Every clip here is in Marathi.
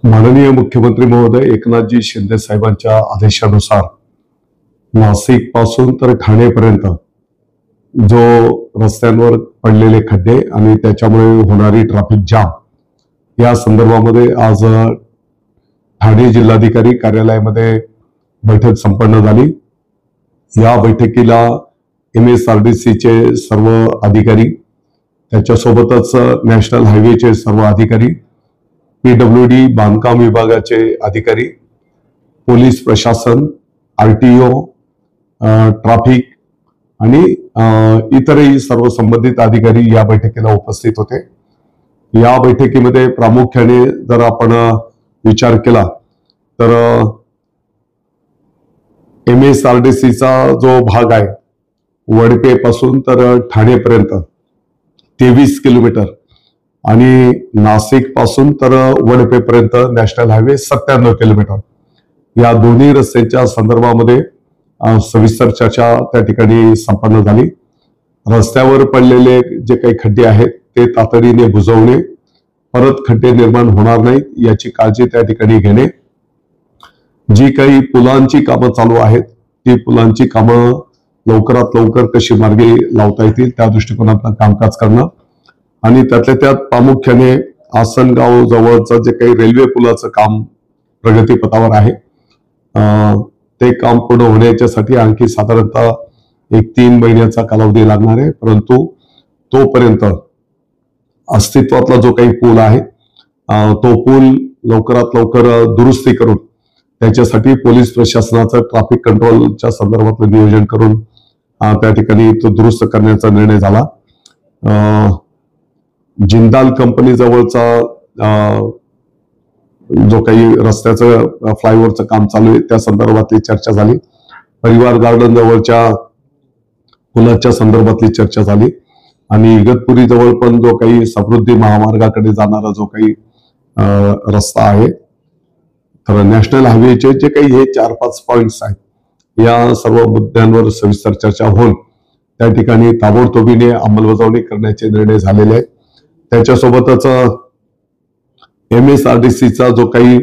माननीय मुख्यमंत्री महोदय एकनाथजी शिंदे साहेबांच्या आदेशानुसार नाशिक पासून तर ठाणेपर्यंत जो रस्त्यांवर पडलेले खड्डे आणि त्याच्यामुळे होणारी ट्रॅफिक जाम या संदर्भामध्ये आज ठाणे जिल्हाधिकारी कार्यालयामध्ये बैठक संपन्न झाली। या बैठकीला MSRDCचे सर्व अधिकारी, त्याच्यासोबतच नॅशनल हायवेचे सर्व अधिकारी, PWD बांधकाम विभागाचे अधिकारी, पोलीस प्रशासन, RTO, ट्रॅफिक आणि इतरही सर्व संबंधित अधिकारी या बैठकीला उपस्थित होते। या बैठकीमध्ये प्रामुख्याने जर आपण विचार केला तर MSRDCचा जो भाग आहे वडपे पासून तर ठाणेपर्यंत 23 किलोमीटर आणि नाशिक पासून तर वडपेपर्यंत नॅशनल हायवे 97 किलोमीटर या दोन्ही रस्त्यांच्या संदर्भामध्ये सविस्तर चर्चा त्या ठिकाणी संपन्न झाली। रस्त्यावर पडलेले जे काही खड्डे आहेत ते तातडीने बुजवणे, परत खड्डे निर्माण होणार नाहीत याची काळजी त्या ठिकाणी घेणे, जी काही पुलांची कामं चालू आहेत ती पुलांची कामं लवकरात लवकर कशी मार्गी लावता येतील त्या दृष्टिकोनातून कामकाज करणं आणि त्यातल्या त्यात प्रामुख्याने आसनगाव जवळचं जे काही रेल्वे पुलाचं काम प्रगतीपथावर आहे ते काम पूर्ण होण्याच्यासाठी आणखी साधारणतः 3 महिन्याचा कालावधी लागणार आहे। परंतु तोपर्यंत अस्तित्वातला जो काही पूल आहे तो पूल लवकरात लवकर दुरुस्ती करून त्याच्यासाठी पोलीस प्रशासनाचं ट्रॅफिक कंट्रोलच्या संदर्भातलं नियोजन करून त्या ठिकाणी तो दुरुस्त करण्याचा निर्णय झाला। जिंदाल कंपनी जवळचा जो काही रस्त्याचं फ्लायओव्हरचं काम चालू आहे त्या संदर्भातली चर्चा झाली। परिवार गार्डन जवळच्या पुलाच्या संदर्भातली चर्चा झाली आणि इगतपुरी जवळ पण जो काही समृद्धी महामार्गाकडे जाणारा जो काही रस्ता आहे तर नॅशनल हायवेचे जे काही हे 4-5 पॉइंट्स आहेत या सर्व मुद्द्यांवर सविस्तर चर्चा होऊन त्या ठिकाणी ताबडतोबीने अंमलबजावणी करण्याचे निर्णय झालेले आहेत। त्याच्यासोबतच MSRDCचा जो काही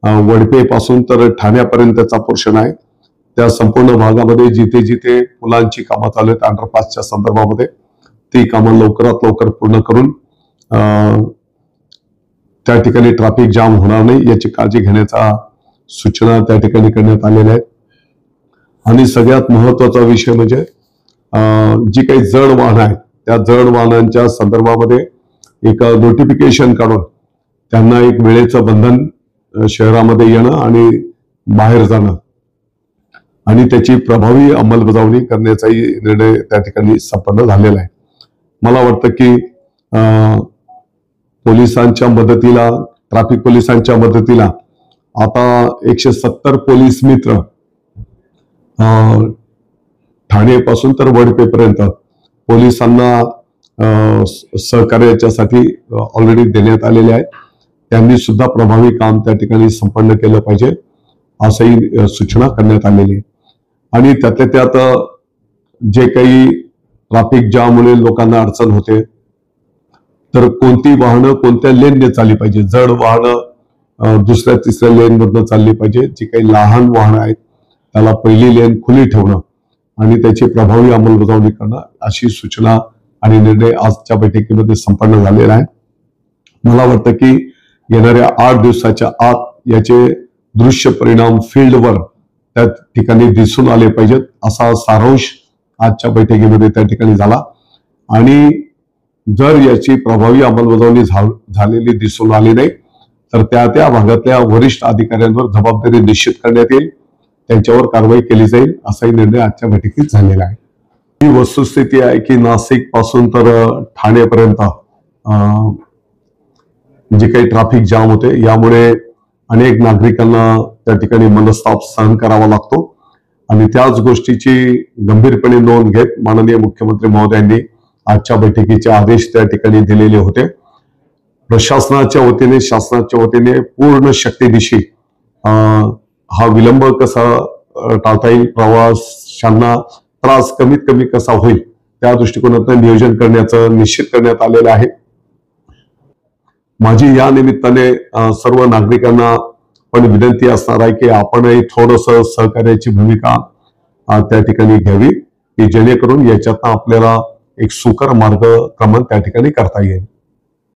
वडपे पासून तर ठाण्यापर्यंतचा पोर्शन आहे त्या संपूर्ण भागामध्ये जिथे जिथे पुलांची कामं चालू आहेत अंडरपासच्या संदर्भामध्ये ती कामं लवकरात लवकर पूर्ण करून त्या ठिकाणी ट्रॅफिक जाम होणार नाही याची काळजी घेण्याचा सूचना त्या ठिकाणी करण्यात आलेल्या आहेत। आणि सगळ्यात महत्वाचा विषय म्हणजे जी काही जड वाहनं आहेत त्या जड वाहनांच्या संदर्भामध्ये एक नोटिफिकेशन काढून त्यांना एक वेळेचं बंधन शहरामध्ये येणं आणि बाहेर जाणं आणि त्याची प्रभावी अंमलबजावणी करण्याचाही निर्णय त्या ठिकाणी संपन्न झालेला आहे। मला वाटतं की पोलिसांच्या मदतीला, ट्रॅफिक पोलिसांच्या मदतीला आता 170 पोलीस मित्र ठाणेपासून तर वडपेपर्यंत पोलिसांना सहकार्याच्यासाठी ऑलरेडी देण्यात आलेले आहेत। त्यांनी सुद्धा प्रभावी काम त्या ठिकाणी संपन्न केलं पाहिजे असंही सूचना करण्यात आलेली आहे। आणि त्यातल्या त्यात जे काही ट्रॅफिक जाममुळे लोकांना अडचण होते तर कोणती वाहनं कोणत्या लेनने चालली पाहिजे, जड वाहनं दुसऱ्या तिसऱ्या लेन मधनं चालली पाहिजे, जी काही लहान वाहनं आहेत त्याला पहिली लेन खुली ठेवणं आणि त्याची प्रभावी अंमलबजावणी करणं अशी सूचना आणि निर्णय आजच्या बैठकीमध्ये संपन्न झालेला आहे। मला वाटतं की येणाऱ्या 8 दिवसाच्या आत याचे दृश्य परिणाम फील्डवर त्या ठिकाणी दिसून आले पाहिजेत असा सारांश आजच्या बैठकीमध्ये त्या ठिकाणी झाला। आणि जर याची प्रभावी अंमलबजावणी झालेली दिसून आली नाही तर त्या भागातल्या वरिष्ठ अधिकाऱ्यांवर जबाबदारी निश्चित करण्यात येईल, त्यांच्यावर कारवाई केली जाईल असाही निर्णय आजच्या बैठकीत झालेला आहे। ही वस्तुस्थिती आहे की नाशिक पासून तर ठाणेपर्यंत जे काही ट्रॅफिक जाम होते यामुळे अनेक नागरिकांना त्या ठिकाणी मनस्ताप सहन करावा लागतो आणि त्याच गोष्टीची गंभीरपणे नोंद घेत माननीय मुख्यमंत्री महोदयांनी आजच्या बैठकीचे आदेश त्या ठिकाणी दिलेले होते। प्रशासनाच्या वतीने, शासनाच्या वतीने पूर्ण शक्तीनिशी हा विलंब कसा टाळता येईल, प्रवाशांना त्रास कमीत कमी कसा होईल त्या दृष्टिकोनातून नियोजन करण्याचं निश्चित करण्यात आलेलं आहे। माझी या निमित्ताने सर्व नागरिकांना पण विनंती असणार आहे की आपणही थोडस सहकार्याची भूमिका त्या ठिकाणी घ्यावी की जेणेकरून याच्यातनं आपल्याला एक सुकर मार्गक्रमण त्या ठिकाणी करता येईल.